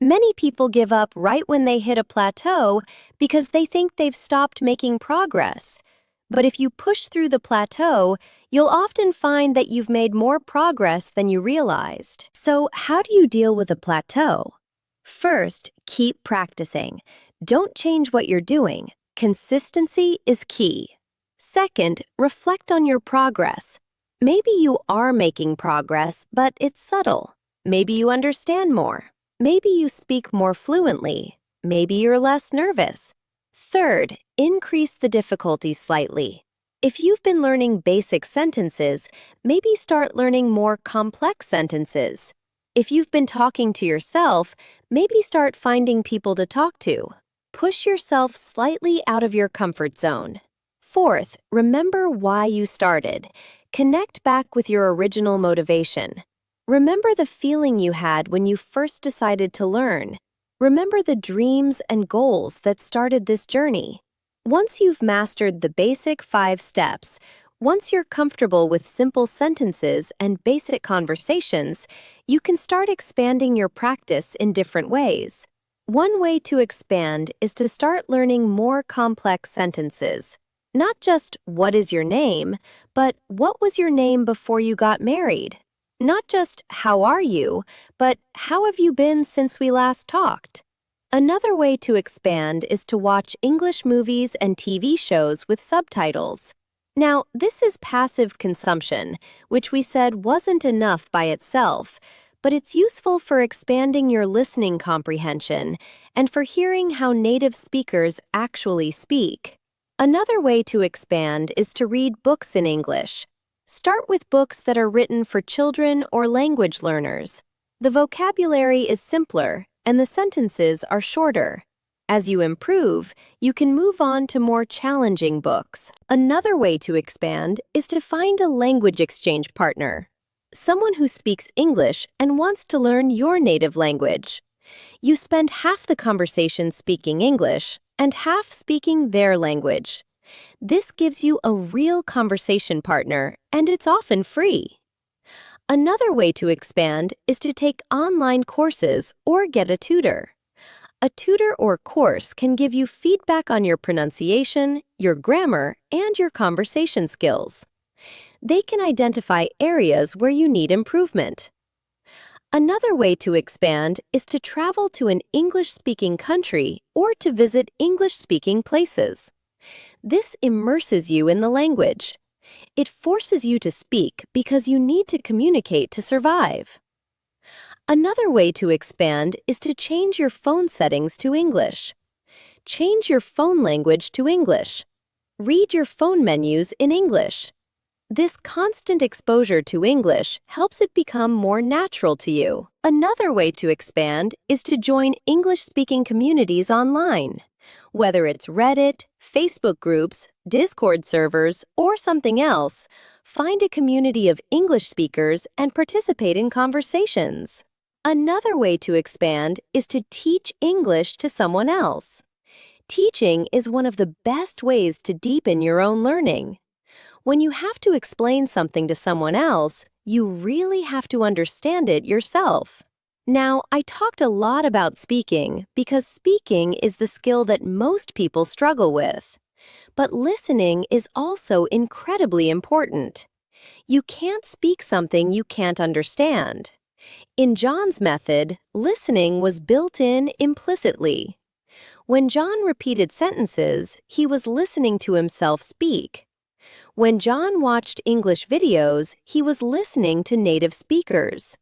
Speaker 1: Many people give up right when they hit a plateau because they think they've stopped making progress. But if you push through the plateau, you'll often find that you've made more progress than you realized. So, how do you deal with a plateau? First, keep practicing. Don't change what you're doing. Consistency is key. Second, reflect on your progress. Maybe you are making progress, but it's subtle. Maybe you understand more. Maybe you speak more fluently. Maybe you're less nervous. Third, increase the difficulty slightly. If you've been learning basic sentences, maybe start learning more complex sentences. If you've been talking to yourself, maybe start finding people to talk to. Push yourself slightly out of your comfort zone. Fourth, remember why you started. Connect back with your original motivation. Remember the feeling you had when you first decided to learn. Remember the dreams and goals that started this journey. Once you've mastered the basic 5 steps, once you're comfortable with simple sentences and basic conversations, you can start expanding your practice in different ways. One way to expand is to start learning more complex sentences. Not just, what is your name, but what was your name before you got married? Not just, how are you, but how have you been since we last talked? Another way to expand is to watch English movies and TV shows with subtitles. Now, this is passive consumption, which we said wasn't enough by itself, but it's useful for expanding your listening comprehension and for hearing how native speakers actually speak. Another way to expand is to read books in English. Start with books that are written for children or language learners. The vocabulary is simpler and the sentences are shorter. As you improve, you can move on to more challenging books. Another way to expand is to find a language exchange partner. Someone who speaks English and wants to learn your native language. You spend half the conversation speaking English and half speaking their language. This gives you a real conversation partner, and it's often free. Another way to expand is to take online courses or get a tutor. A tutor or course can give you feedback on your pronunciation, your grammar, and your conversation skills. They can identify areas where you need improvement. Another way to expand is to travel to an English-speaking country or to visit English-speaking places. This immerses you in the language. It forces you to speak because you need to communicate to survive. Another way to expand is to change your phone settings to English. Change your phone language to English. Read your phone menus in English. This constant exposure to English helps it become more natural to you. Another way to expand is to join English-speaking communities online. Whether it's Reddit, Facebook groups, Discord servers, or something else, find a community of English speakers and participate in conversations. Another way to expand is to teach English to someone else. Teaching is one of the best ways to deepen your own learning. When you have to explain something to someone else, you really have to understand it yourself. Now, I talked a lot about speaking because speaking is the skill that most people struggle with. But listening is also incredibly important. You can't speak something you can't understand. In John's method, listening was built in implicitly. When John repeated sentences, he was listening to himself speak. When John watched English videos, he was listening to native speakers.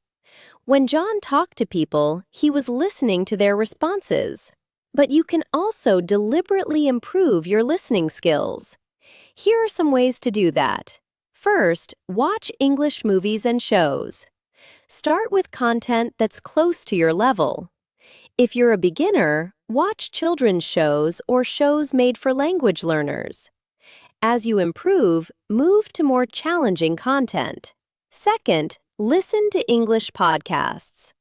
Speaker 1: When John talked to people, he was listening to their responses. But you can also deliberately improve your listening skills. Here are some ways to do that. First, watch English movies and shows. Start with content that's close to your level. If you're a beginner, watch children's shows or shows made for language learners. As you improve, move to more challenging content. Second, listen to English podcasts.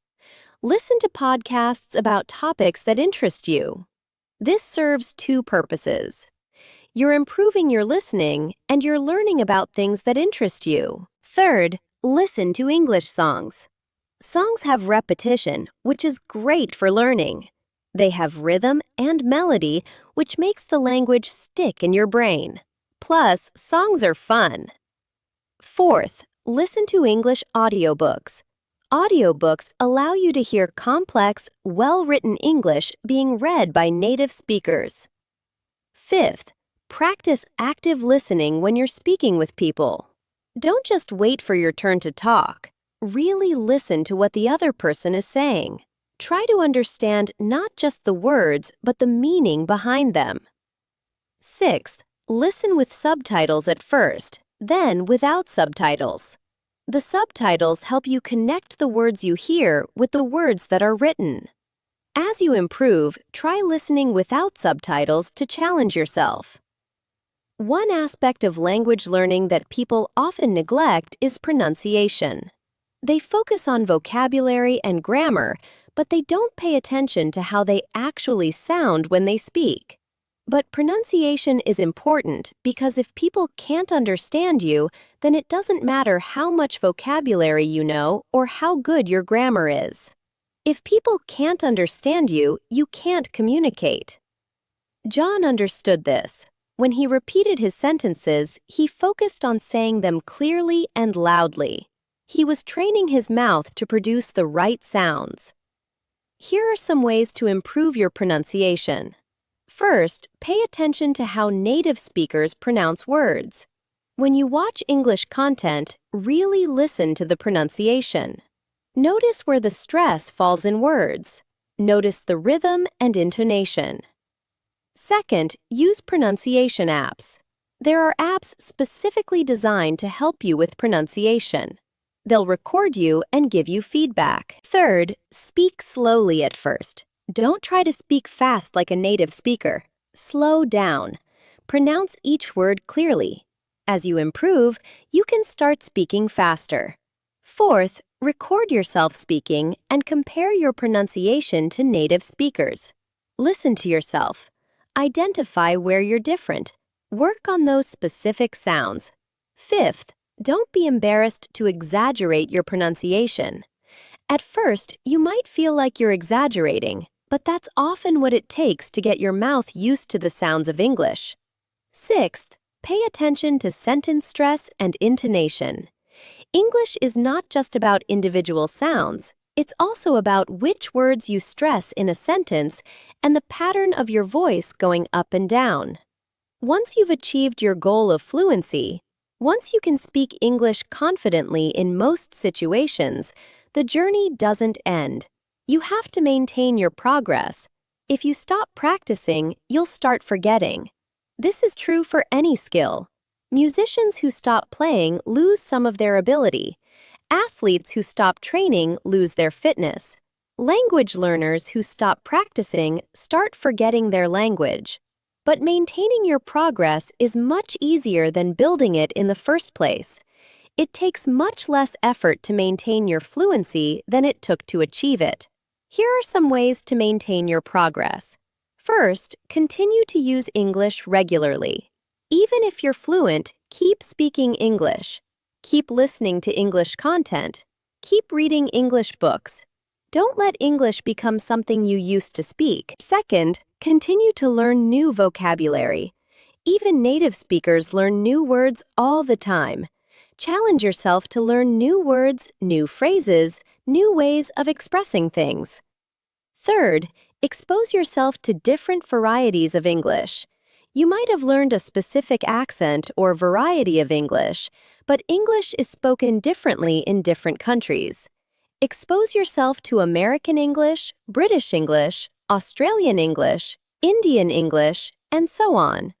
Speaker 1: Listen to podcasts about topics that interest you. This serves 2 purposes. You're improving your listening and you're learning about things that interest you. Third, listen to English songs. Songs have repetition, which is great for learning. They have rhythm and melody, which makes the language stick in your brain. Plus, songs are fun. Fourth, listen to English audiobooks. Audiobooks allow you to hear complex, well-written English being read by native speakers. Fifth, practice active listening when you're speaking with people. Don't just wait for your turn to talk. Really listen to what the other person is saying. Try to understand not just the words, but the meaning behind them. Sixth, listen with subtitles at first, then without subtitles. The subtitles help you connect the words you hear with the words that are written. As you improve, try listening without subtitles to challenge yourself. One aspect of language learning that people often neglect is pronunciation. They focus on vocabulary and grammar, but they don't pay attention to how they actually sound when they speak. But pronunciation is important because if people can't understand you, then it doesn't matter how much vocabulary you know or how good your grammar is. If people can't understand you, you can't communicate. John understood this. When he repeated his sentences, he focused on saying them clearly and loudly. He was training his mouth to produce the right sounds. Here are some ways to improve your pronunciation. First, pay attention to how native speakers pronounce words. When you watch English content, really listen to the pronunciation. Notice where the stress falls in words. Notice the rhythm and intonation. Second, use pronunciation apps. There are apps specifically designed to help you with pronunciation. They'll record you and give you feedback. Third, speak slowly at first. Don't try to speak fast like a native speaker. Slow down. Pronounce each word clearly. As you improve, you can start speaking faster. Fourth, record yourself speaking and compare your pronunciation to native speakers. Listen to yourself. Identify where you're different. Work on those specific sounds. Fifth, don't be embarrassed to exaggerate your pronunciation. At first, you might feel like you're exaggerating, but that's often what it takes to get your mouth used to the sounds of English. Sixth, pay attention to sentence stress and intonation. English is not just about individual sounds. It's also about which words you stress in a sentence and the pattern of your voice going up and down. Once you've achieved your goal of fluency, once you can speak English confidently in most situations, the journey doesn't end. You have to maintain your progress. If you stop practicing, you'll start forgetting. This is true for any skill. Musicians who stop playing lose some of their ability. Athletes who stop training lose their fitness. Language learners who stop practicing start forgetting their language. But maintaining your progress is much easier than building it in the first place. It takes much less effort to maintain your fluency than it took to achieve it. Here are some ways to maintain your progress. First, continue to use English regularly. Even if you're fluent, keep speaking English. Keep listening to English content. Keep reading English books. Don't let English become something you used to speak. Second, continue to learn new vocabulary. Even native speakers learn new words all the time. Challenge yourself to learn new words, new phrases, new ways of expressing things. Third, expose yourself to different varieties of English. You might have learned a specific accent or variety of English, but English is spoken differently in different countries. Expose yourself to American English, British English, Australian English, Indian English, and so on.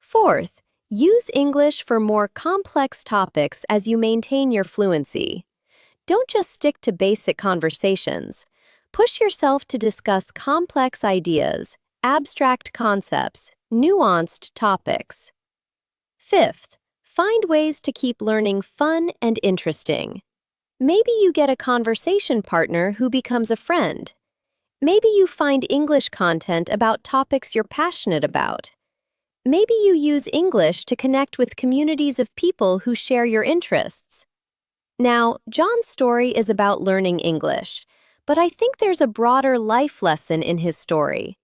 Speaker 1: Fourth, use English for more complex topics as you maintain your fluency. Don't just stick to basic conversations. Push yourself to discuss complex ideas, abstract concepts, nuanced topics. Fifth, find ways to keep learning fun and interesting. Maybe you get a conversation partner who becomes a friend. Maybe you find English content about topics you're passionate about. Maybe you use English to connect with communities of people who share your interests. Now, John's story is about learning English, but I think there's a broader life lesson in his story.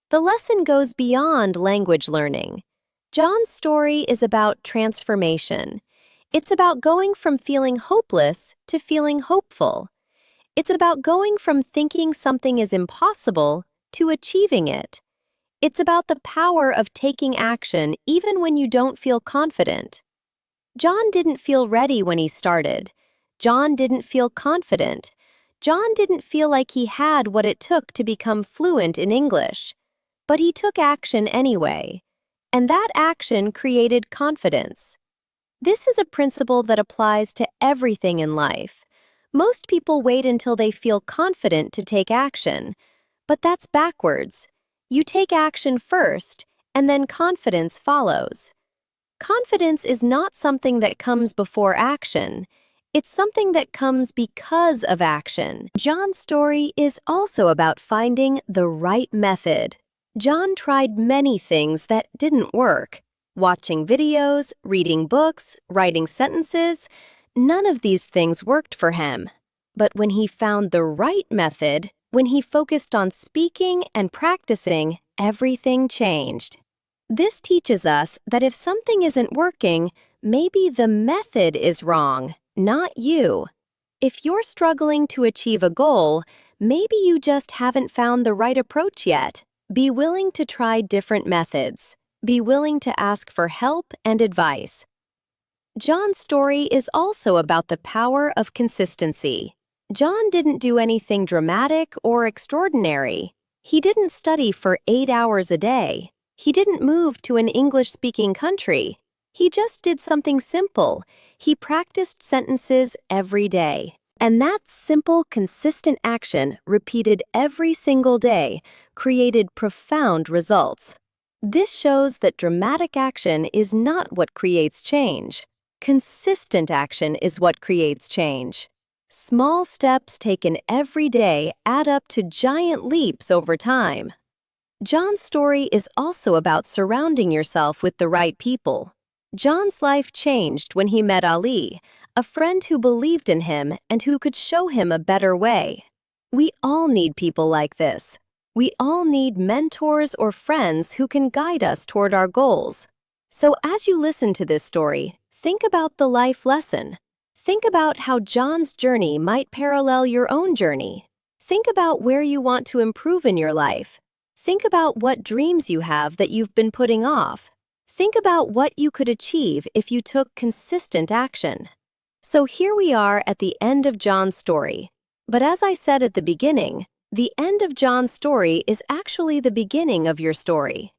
Speaker 1: The lesson goes beyond language learning. John's story is about transformation. It's about going from feeling hopeless to feeling hopeful. It's about going from thinking something is impossible to achieving it. It's about the power of taking action even when you don't feel confident. John didn't feel ready when he started. John didn't feel confident. John didn't feel like he had what it took to become fluent in English. But he took action anyway, and that action created confidence. This is a principle that applies to everything in life. Most people wait until they feel confident to take action, but that's backwards. You take action first, and then confidence follows. Confidence is not something that comes before action. It's something that comes because of action. John's story is also about finding the right method. John tried many things that didn't work. Watching videos, reading books, writing sentences, none of these things worked for him. But when he found the right method, when he focused on speaking and practicing, everything changed. This teaches us that if something isn't working, maybe the method is wrong, not you. If you're struggling to achieve a goal, maybe you just haven't found the right approach yet. Be willing to try different methods. Be willing to ask for help and advice. John's story is also about the power of consistency. John didn't do anything dramatic or extraordinary. He didn't study for 8 hours a day. He didn't move to an English-speaking country. He just did something simple. He practiced sentences every day. And that simple, consistent action, repeated every single day, created profound results. This shows that dramatic action is not what creates change. Consistent action is what creates change. Small steps taken every day add up to giant leaps over time. John's story is also about surrounding yourself with the right people. John's life changed when he met Ali, a friend who believed in him and who could show him a better way. We all need people like this. We all need mentors or friends who can guide us toward our goals. So as you listen to this story, think about the life lesson. Think about how John's journey might parallel your own journey. Think about where you want to improve in your life. Think about what dreams you have that you've been putting off. Think about what you could achieve if you took consistent action. So here we are at the end of John's story. But as I said at the beginning, the end of John's story is actually the beginning of your story.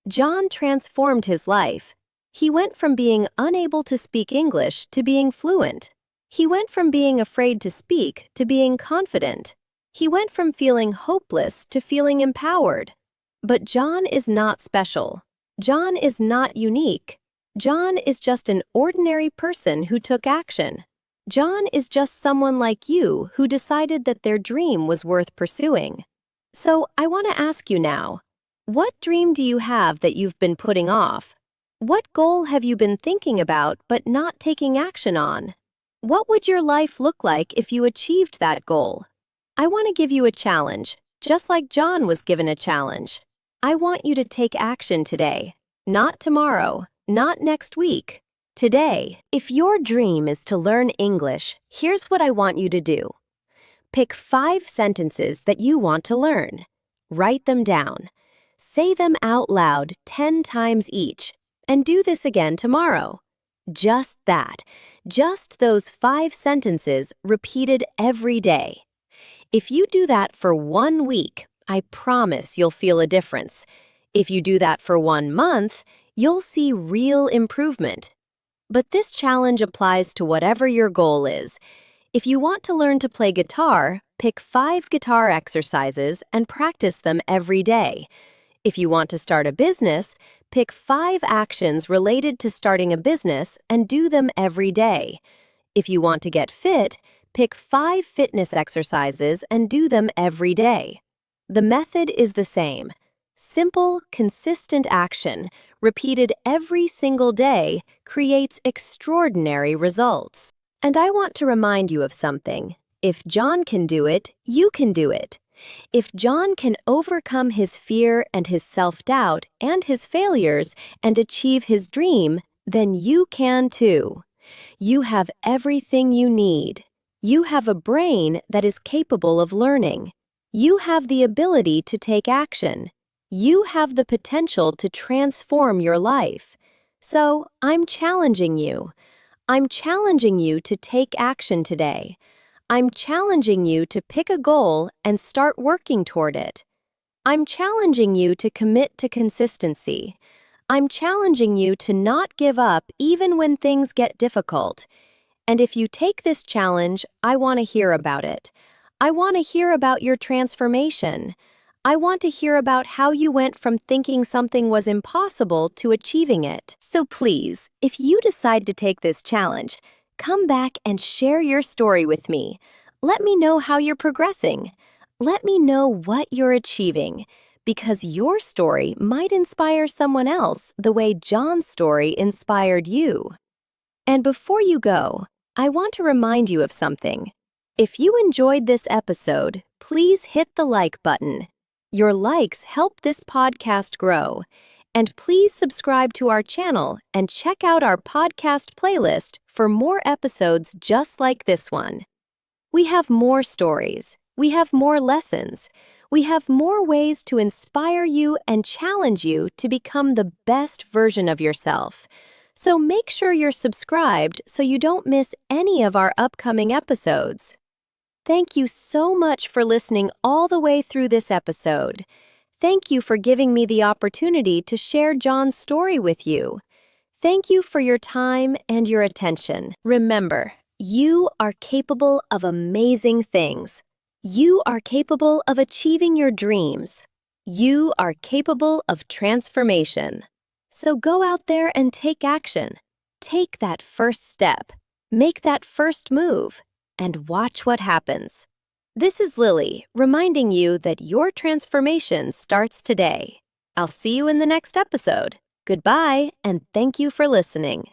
Speaker 1: John transformed his life. He went from being unable to speak English to being fluent. He went from being afraid to speak to being confident. He went from feeling hopeless to feeling empowered. But John is not special. John is not unique. John is just an ordinary person who took action. John is just someone like you who decided that their dream was worth pursuing. So I want to ask you now, what dream do you have that you've been putting off? What goal have you been thinking about but not taking action on? What would your life look like if you achieved that goal? I want to give you a challenge, just like John was given a challenge. I want you to take action today, not tomorrow, not next week. Today, if your dream is to learn English, here's what I want you to do. Pick 5 sentences that you want to learn. Write them down. Say them out loud 10 times each, and do this again tomorrow. Just that, just those 5 sentences repeated every day. If you do that for 1 week, I promise you'll feel a difference. If you do that for 1 month, you'll see real improvement. But this challenge applies to whatever your goal is. If you want to learn to play guitar, pick 5 guitar exercises and practice them every day. If you want to start a business, pick 5 actions related to starting a business and do them every day. If you want to get fit, pick 5 fitness exercises and do them every day. The method is the same. Simple, consistent action, repeated every single day, creates extraordinary results. And I want to remind you of something. If John can do it, you can do it. If John can overcome his fear and his self-doubt and his failures and achieve his dream, then you can too. You have everything you need. You have a brain that is capable of learning. You have the ability to take action. You have the potential to transform your life. So, I'm challenging you. I'm challenging you to take action today. I'm challenging you to pick a goal and start working toward it. I'm challenging you to commit to consistency. I'm challenging you to not give up even when things get difficult. And if you take this challenge, I want to hear about it. I want to hear about your transformation. I want to hear about how you went from thinking something was impossible to achieving it. So please, if you decide to take this challenge, come back and share your story with me. Let me know how you're progressing. Let me know what you're achieving, because your story might inspire someone else the way John's story inspired you. And before you go, I want to remind you of something. If you enjoyed this episode, please hit the like button. Your likes help this podcast grow. And please subscribe to our channel and check out our podcast playlist for more episodes just like this one. We have more stories. We have more lessons. We have more ways to inspire you and challenge you to become the best version of yourself. So make sure you're subscribed so you don't miss any of our upcoming episodes. Thank you so much for listening all the way through this episode. Thank you for giving me the opportunity to share John's story with you. Thank you for your time and your attention. Remember, you are capable of amazing things. You are capable of achieving your dreams. You are capable of transformation. So go out there and take action. Take that first step. Make that first move. And watch what happens. This is Lily, reminding you that your transformation starts today. I'll see you in the next episode. Goodbye, and thank you for listening.